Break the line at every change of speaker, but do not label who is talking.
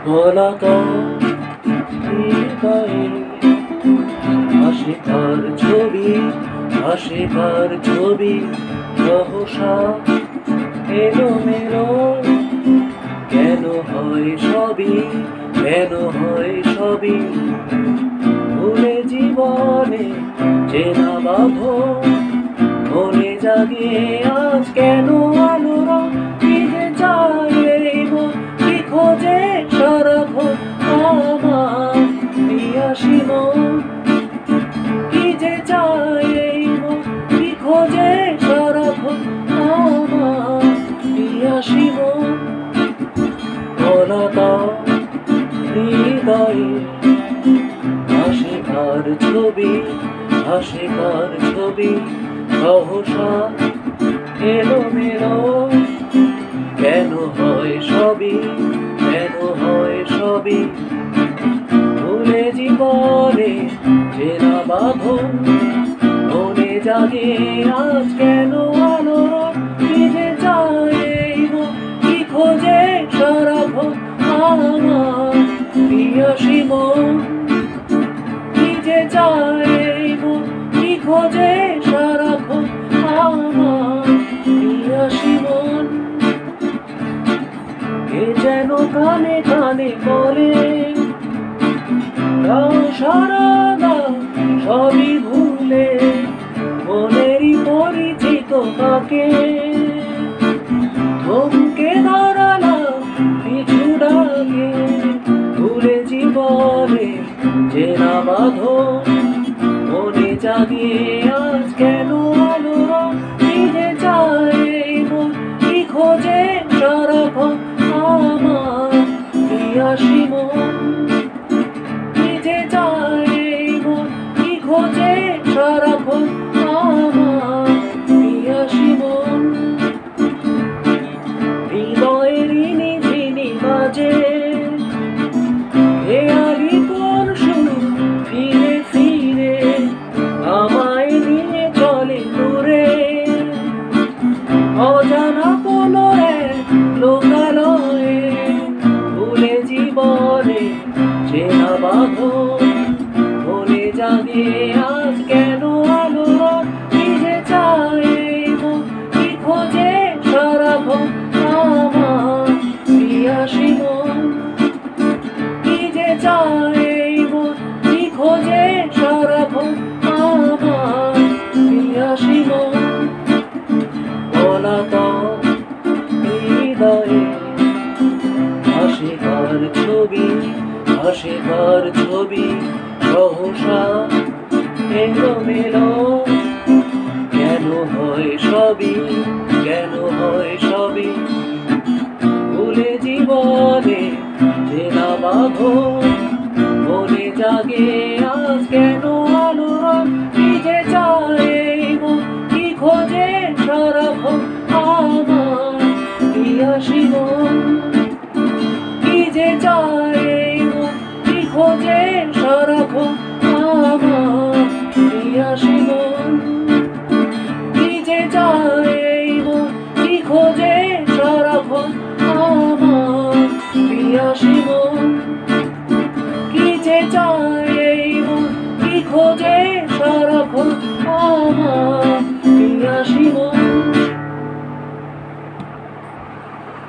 পলাতক হৃদয়ে ভাসে তার ছবি, ভাসে তার ছবি, সহসা এলোমেলো। কেন হয় সবই, কেন হয় সবই, ভুলে জীবনে চেনা বাঁধন মনে জাগে আজ কেন আলোড়ন। কি যে চায় এই মন, কি খোঁজে সারাক্ষণ আমার পিয়াসী মন। কি যে চায় এই মন, কি খোঁজে সারাক্ষণ আমার পিয়াসী মন। পলাতক হৃদয়ে ভাসে কার ছবি, ভাসে কার ছবি, সহসা এলোমেলো। কেন হয় সবই, কেন হয় সবই, ভুলে জীবনে চেনা বাঁধন মনে জাগে আজ কেন আলোড়ন। কি যে চায় এই মন, কি খোঁজে সারাক্ষণ আমার পিয়াসী মন। কি যে চায় এই মন, কি খোঁজে সারাক্ষণ আমার পিয়াসী মন। কে যেন কানে কানে বলে দাও সারা দাও সবই ভুলে, মনেরই পরিচিত তাকে থমকে দাঁড়ালাম পিছু ডাকে। ভুলে জীবনে চেনা বাঁধন মনে জাগে আজ কেন আলোড়ন। কি যে চায় এই মন, কি খোঁজে সারাক্ষণ আমার পিয়াসী মন। কি যে চায় এই মন, কি খোঁজে সারাক্ষণ আমার পিয়াসী মন। হৃদয়ের নিঝিনি বাজে হেয়ালি কোন সুর, ফিরে ফিরে আমায় নিয়ে চলে দূরে। অজানা কোনো এক লোকালয়ে ভুলে জীবনে চেনা বাঁধন মনে জাগে আজ কেন আলোড়ন। কি যে চায় এই মন, কি খোঁজে সারাক্ষণ আমার পিয়াসী মন। কি যে চায় এই মন, কি খোঁজে সারাক্ষণ আমার পিয়াসী মন। পলাতক হৃদয়ে ভাসে কার ছবি, ভাসে কার ছবি, সহসা এলোমেলো। কেন হয় সবই, কেন হয় সবই, ভুলে জীবনে চেনা বাঁধন মনে জাগে আজ কেন আলোড়ন। কি যে চায় এই মন, কি খোঁজে সারাক্ষণ আমার পিয়াসী মন। কি যে চায় এই মন, কি খোঁজে সারাক্ষণ আমার পিয়াসী মন। কি যে চায় এই মন, কি খোঁজে সারাক্ষণ আমার পিয়াসী